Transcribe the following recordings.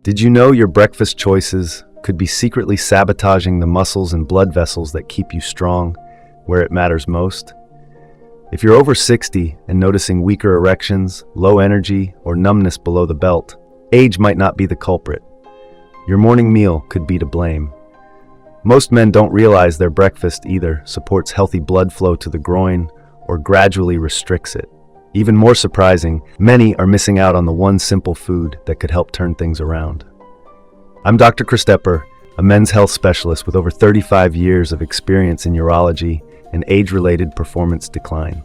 Did you know your breakfast choices could be secretly sabotaging the muscles and blood vessels that keep you strong where it matters most? If you're over 60 and noticing weaker erections, low energy, or numbness below the belt, age might not be the culprit. Your morning meal could be to blame. Most men don't realize their breakfast either supports healthy blood flow to the groin or gradually restricts it. Even more surprising, many are missing out on the one simple food that could help turn things around. I'm Dr. Christopher, a men's health specialist with over 35 years of experience in urology and age-related performance decline.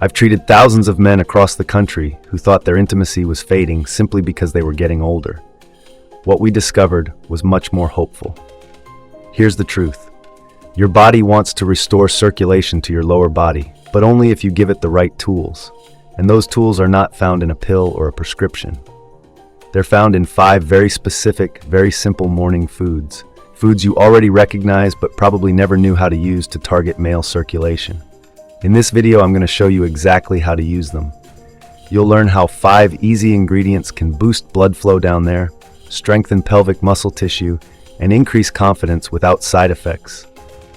I've treated thousands of men across the country who thought their intimacy was fading simply because they were getting older. What we discovered was much more hopeful. Here's the truth. Your body wants to restore circulation to your lower body, but only if you give it the right tools. And those tools are not found in a pill or a prescription. They're found in 5 very specific, very simple morning foods. Foods you already recognize but probably never knew how to use to target male circulation. In this video, I'm going to show you exactly how to use them. You'll learn how 5 easy ingredients can boost blood flow down there, strengthen pelvic muscle tissue, and increase confidence without side effects.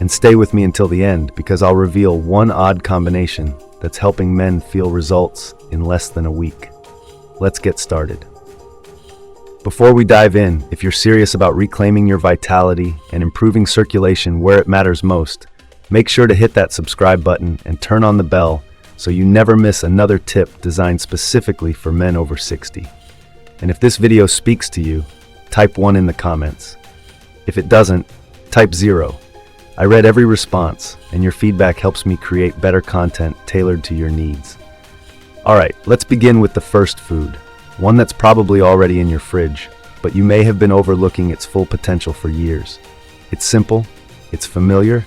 And stay with me until the end because I'll reveal one odd combination that's helping men feel results in less than a week. Let's get started. Before we dive in, if you're serious about reclaiming your vitality and improving circulation where it matters most, make sure to hit that subscribe button and turn on the bell so you never miss another tip designed specifically for men over 60. And if this video speaks to you, type 1 in the comments. If it doesn't, type 0. I read every response, and your feedback helps me create better content tailored to your needs. Alright, let's begin with the first food, one that's probably already in your fridge, but you may have been overlooking its full potential for years. It's simple, it's familiar,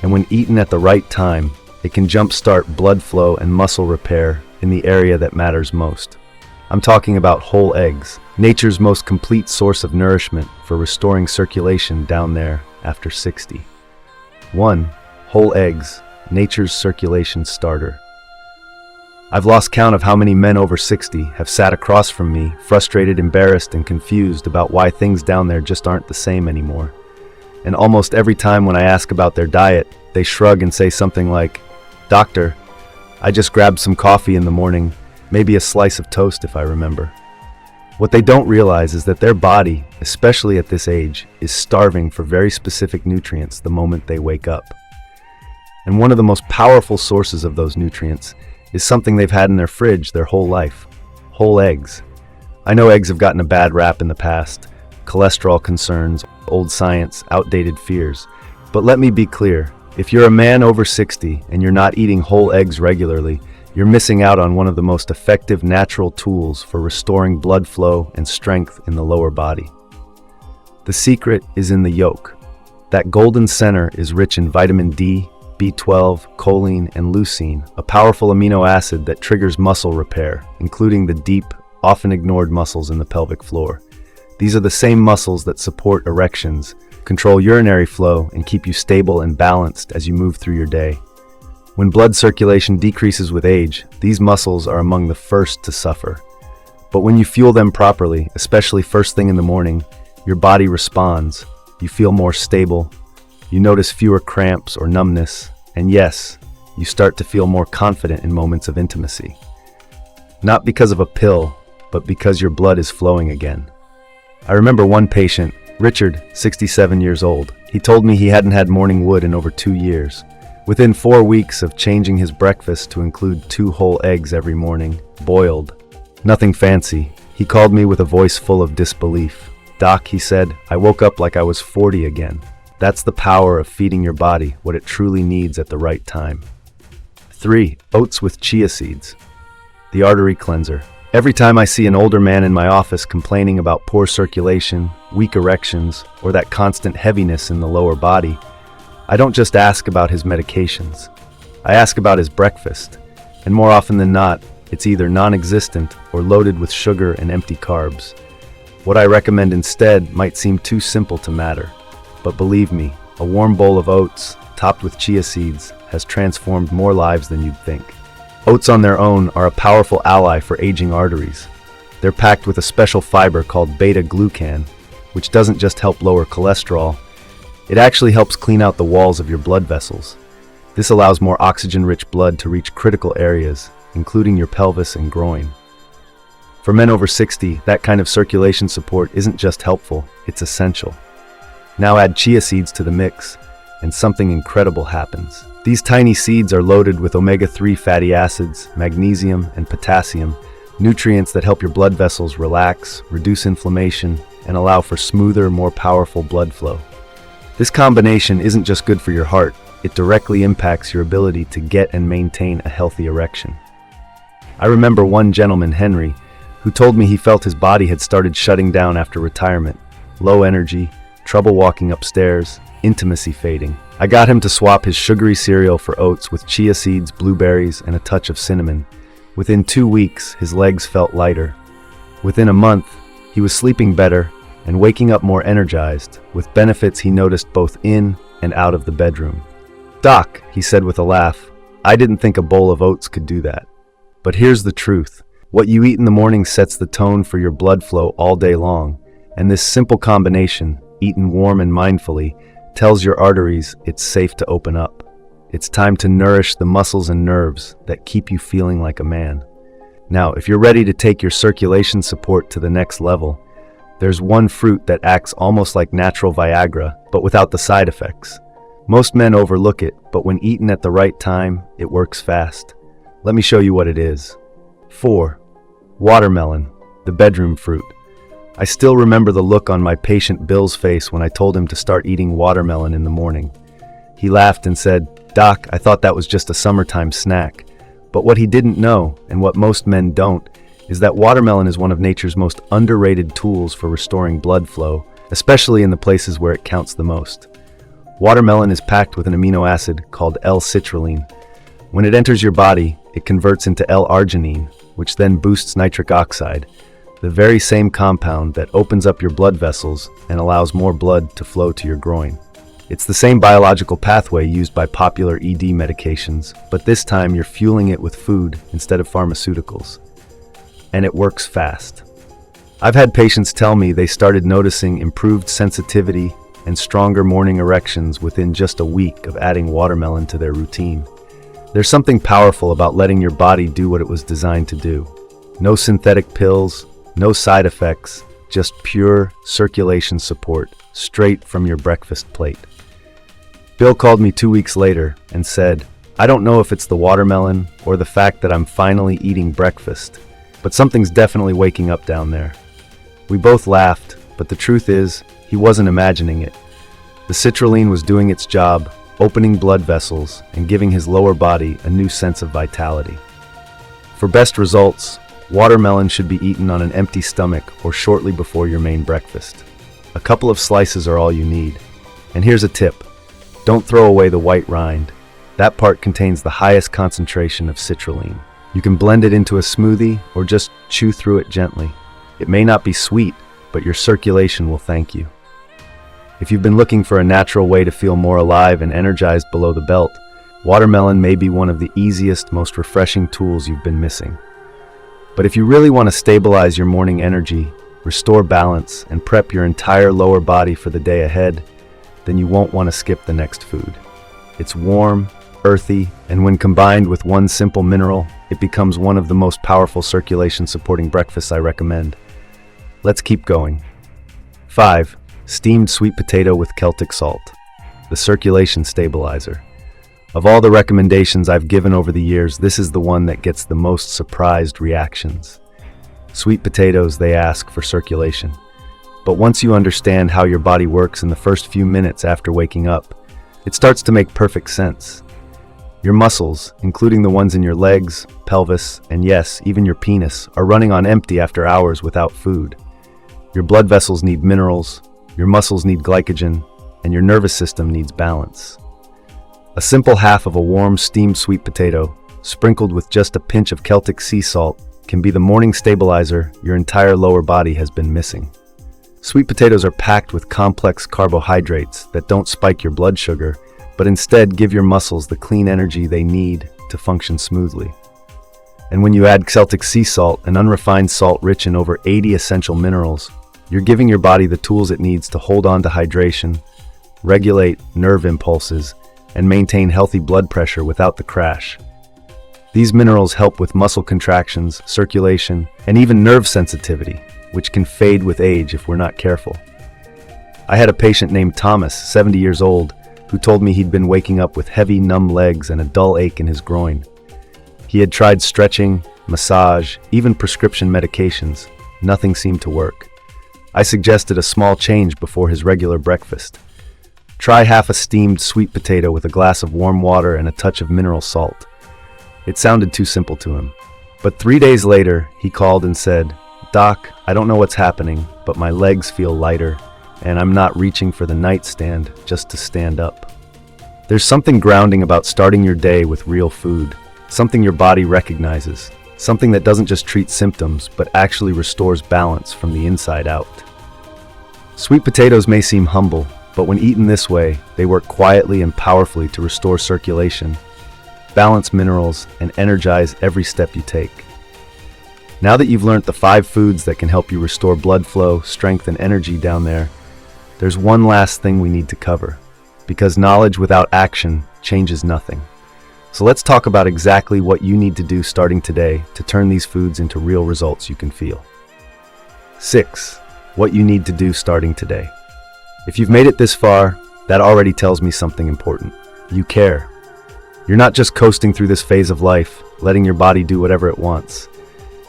and when eaten at the right time, it can jumpstart blood flow and muscle repair in the area that matters most. I'm talking about whole eggs, nature's most complete source of nourishment for restoring circulation down there after 60. 1. Whole eggs, nature's circulation starter. I've lost count of how many men over 60 have sat across from me, frustrated, embarrassed, and confused about why things down there just aren't the same anymore. And almost every time when I ask about their diet, they shrug and say something like, "Doctor, I just grabbed some coffee in the morning, maybe a slice of toast if I remember." What they don't realize is that their body, especially at this age, is starving for very specific nutrients the moment they wake up. And one of the most powerful sources of those nutrients is something they've had in their fridge their whole life: whole eggs. I know eggs have gotten a bad rap in the past, cholesterol concerns, old science, outdated fears. But let me be clear, if you're a man over 60 and you're not eating whole eggs regularly, you're missing out on one of the most effective natural tools for restoring blood flow and strength in the lower body. The secret is in the yolk. That golden center is rich in vitamin D, B12, choline, and leucine, a powerful amino acid that triggers muscle repair, including the deep, often ignored muscles in the pelvic floor. These are the same muscles that support erections, control urinary flow, and keep you stable and balanced as you move through your day. When blood circulation decreases with age, these muscles are among the first to suffer. But when you fuel them properly, especially first thing in the morning, your body responds. You feel more stable, you notice fewer cramps or numbness, and yes, you start to feel more confident in moments of intimacy. Not because of a pill, but because your blood is flowing again. I remember one patient, Richard, 67 years old. He told me he hadn't had morning wood in over 2 years. Within 4 weeks of changing his breakfast to include 2 whole eggs every morning, boiled. Nothing fancy. He called me with a voice full of disbelief. "Doc," he said, "I woke up like I was 40 again." That's the power of feeding your body what it truly needs at the right time. 3. Oats with chia seeds. The artery cleanser. Every time I see an older man in my office complaining about poor circulation, weak erections, or that constant heaviness in the lower body, I don't just ask about his medications. I ask about his breakfast, and more often than not, it's either non-existent or loaded with sugar and empty carbs. What I recommend instead might seem too simple to matter, but believe me, a warm bowl of oats, topped with chia seeds, has transformed more lives than you'd think. Oats on their own are a powerful ally for aging arteries. They're packed with a special fiber called beta-glucan, which doesn't just help lower cholesterol, it actually helps clean out the walls of your blood vessels. This allows more oxygen-rich blood to reach critical areas, including your pelvis and groin. For men over 60, that kind of circulation support isn't just helpful, it's essential. Now add chia seeds to the mix, and something incredible happens. These tiny seeds are loaded with omega-3 fatty acids, magnesium, and potassium, nutrients that help your blood vessels relax, reduce inflammation, and allow for smoother, more powerful blood flow. This combination isn't just good for your heart, it directly impacts your ability to get and maintain a healthy erection. I remember one gentleman, Henry, who told me he felt his body had started shutting down after retirement. Low energy, trouble walking upstairs, intimacy fading. I got him to swap his sugary cereal for oats with chia seeds, blueberries, and a touch of cinnamon. Within 2 weeks, his legs felt lighter. Within a month, he was sleeping better and waking up more energized, with benefits he noticed both in and out of the bedroom. "Doc," he said with a laugh, "I didn't think a bowl of oats could do that." But here's the truth. What you eat in the morning sets the tone for your blood flow all day long, and this simple combination, eaten warm and mindfully, tells your arteries it's safe to open up. It's time to nourish the muscles and nerves that keep you feeling like a man. Now, if you're ready to take your circulation support to the next level, there's one fruit that acts almost like natural Viagra, but without the side effects. Most men overlook it, but when eaten at the right time, it works fast. Let me show you what it is. 4. Watermelon, the bedroom fruit. I still remember the look on my patient Bill's face when I told him to start eating watermelon in the morning. He laughed and said, "Doc, I thought that was just a summertime snack." But what he didn't know, and what most men don't, is that watermelon is one of nature's most underrated tools for restoring blood flow, especially in the places where it counts the most. Watermelon is packed with an amino acid called L-citrulline. When it enters your body, it converts into L-arginine, which then boosts nitric oxide, the very same compound that opens up your blood vessels and allows more blood to flow to your groin. It's the same biological pathway used by popular ED medications, but this time you're fueling it with food instead of pharmaceuticals. And it works fast. I've had patients tell me they started noticing improved sensitivity and stronger morning erections within just a week of adding watermelon to their routine. There's something powerful about letting your body do what it was designed to do. No synthetic pills, no side effects, just pure circulation support, straight from your breakfast plate. Bill called me 2 weeks later and said, "I don't know if it's the watermelon or the fact that I'm finally eating breakfast, but something's definitely waking up down there." We both laughed, but the truth is, he wasn't imagining it. The citrulline was doing its job, opening blood vessels and giving his lower body a new sense of vitality. For best results, watermelon should be eaten on an empty stomach or shortly before your main breakfast. A couple of slices are all you need. And here's a tip. Don't throw away the white rind. That part contains the highest concentration of citrulline. You can blend it into a smoothie or just chew through it gently. It may not be sweet, but your circulation will thank you. If you've been looking for a natural way to feel more alive and energized below the belt, watermelon may be one of the easiest, most refreshing tools you've been missing. But if you really want to stabilize your morning energy, restore balance, and prep your entire lower body for the day ahead, then you won't want to skip the next food. It's warm, earthy, and when combined with one simple mineral, it becomes one of the most powerful circulation-supporting breakfasts I recommend. Let's keep going. 5. Steamed sweet potato with Celtic salt, the circulation stabilizer. Of all the recommendations I've given over the years, this is the one that gets the most surprised reactions. Sweet potatoes, they ask for circulation. But once you understand how your body works in the first few minutes after waking up, it starts to make perfect sense. Your muscles, including the ones in your legs, pelvis, and yes, even your penis, are running on empty after hours without food. Your blood vessels need minerals, your muscles need glycogen, and your nervous system needs balance. A simple half of a warm steamed sweet potato, sprinkled with just a pinch of Celtic sea salt, can be the morning stabilizer your entire lower body has been missing. Sweet potatoes are packed with complex carbohydrates that don't spike your blood sugar, but instead give your muscles the clean energy they need to function smoothly. And when you add Celtic sea salt, an unrefined salt rich in over 80 essential minerals, you're giving your body the tools it needs to hold on to hydration, regulate nerve impulses, and maintain healthy blood pressure without the crash. These minerals help with muscle contractions, circulation, and even nerve sensitivity, which can fade with age if we're not careful. I had a patient named Thomas, 70 years old, who told me he'd been waking up with heavy, numb legs and a dull ache in his groin. He had tried stretching, massage, even prescription medications. Nothing seemed to work. I suggested a small change before his regular breakfast. Try half a steamed sweet potato with a glass of warm water and a touch of mineral salt. It sounded too simple to him. But 3 days later, he called and said, "Doc, I don't know what's happening, but my legs feel lighter, and I'm not reaching for the nightstand just to stand up." There's something grounding about starting your day with real food, something your body recognizes, something that doesn't just treat symptoms, but actually restores balance from the inside out. Sweet potatoes may seem humble, but when eaten this way, they work quietly and powerfully to restore circulation, balance minerals, and energize every step you take. Now that you've learned the 5 foods that can help you restore blood flow, strength, and energy down there, there's one last thing we need to cover, because knowledge without action changes nothing. So let's talk about exactly what you need to do starting today to turn these foods into real results you can feel. 6. What you need to do starting today. If you've made it this far, that already tells me something important. You care. You're not just coasting through this phase of life, letting your body do whatever it wants.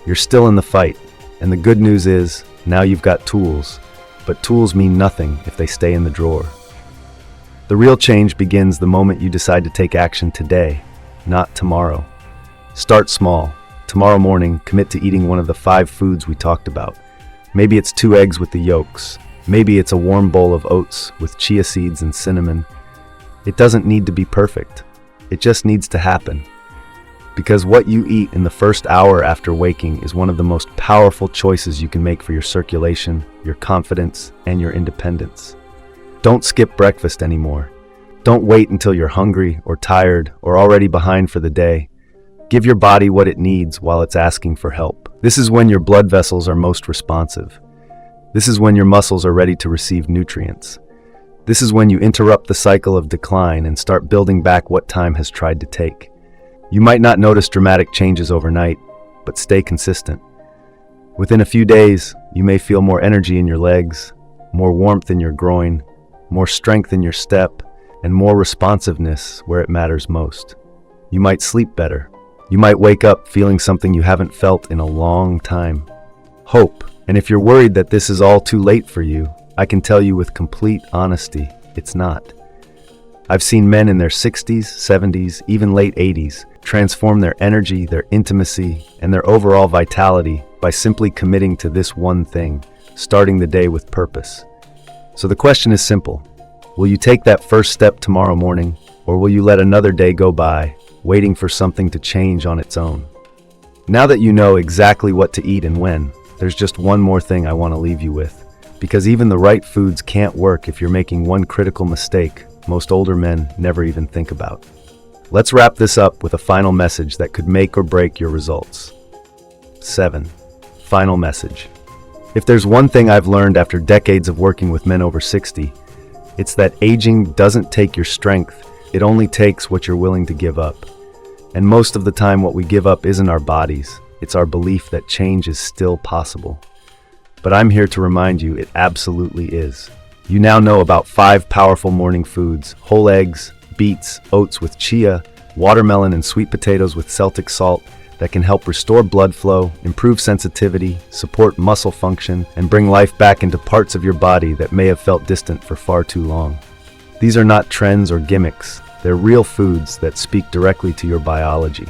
You're still in the fight, and the good news is, now you've got tools, but tools mean nothing if they stay in the drawer. The real change begins the moment you decide to take action today, not tomorrow. Start small. Tomorrow morning, commit to eating one of the 5 foods we talked about. Maybe it's 2 eggs with the yolks. Maybe it's a warm bowl of oats with chia seeds and cinnamon. It doesn't need to be perfect. It just needs to happen. Because what you eat in the first hour after waking is one of the most powerful choices you can make for your circulation, your confidence, and your independence. Don't skip breakfast anymore. Don't wait until you're hungry or tired or already behind for the day. Give your body what it needs while it's asking for help. This is when your blood vessels are most responsive. This is when your muscles are ready to receive nutrients. This is when you interrupt the cycle of decline and start building back what time has tried to take. You might not notice dramatic changes overnight, but stay consistent. Within a few days, you may feel more energy in your legs, more warmth in your groin, more strength in your step, and more responsiveness where it matters most. You might sleep better. You might wake up feeling something you haven't felt in a long time. Hope. And if you're worried that this is all too late for you, I can tell you with complete honesty, it's not. I've seen men in their 60s, 70s, even late 80s transform their energy, their intimacy, and their overall vitality by simply committing to this one thing, starting the day with purpose. So the question is simple. Will you take that first step tomorrow morning, or will you let another day go by, waiting for something to change on its own? Now that you know exactly what to eat and when, there's just one more thing I want to leave you with. Because even the right foods can't work if you're making one critical mistake most older men never even think about. Let's wrap this up with a final message that could make or break your results. 7. Final message. If there's one thing I've learned after decades of working with men over 60, it's that aging doesn't take your strength, it only takes what you're willing to give up. And most of the time what we give up isn't our bodies, it's our belief that change is still possible. But I'm here to remind you it absolutely is. You now know about 5 powerful morning foods: whole eggs, beets, oats with chia, watermelon and sweet potatoes with Celtic salt that can help restore blood flow, improve sensitivity, support muscle function, and bring life back into parts of your body that may have felt distant for far too long. These are not trends or gimmicks. They're real foods that speak directly to your biology.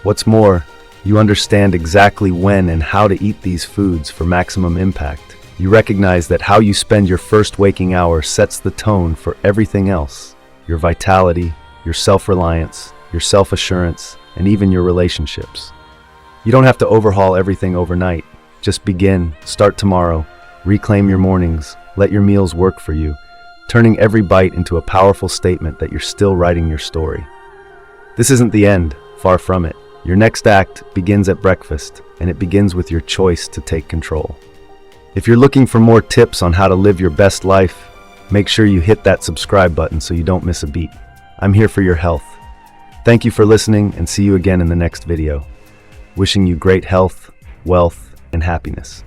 What's more, you understand exactly when and how to eat these foods for maximum impact. You recognize that how you spend your first waking hour sets the tone for everything else: your vitality, your self-reliance, your self-assurance, and even your relationships. You don't have to overhaul everything overnight. Just begin, start tomorrow, reclaim your mornings, let your meals work for you, turning every bite into a powerful statement that you're still writing your story. This isn't the end, far from it. Your next act begins at breakfast, and it begins with your choice to take control. If you're looking for more tips on how to live your best life, make sure you hit that subscribe button so you don't miss a beat. I'm here for your health. Thank you for listening, and see you again in the next video. Wishing you great health, wealth, and happiness.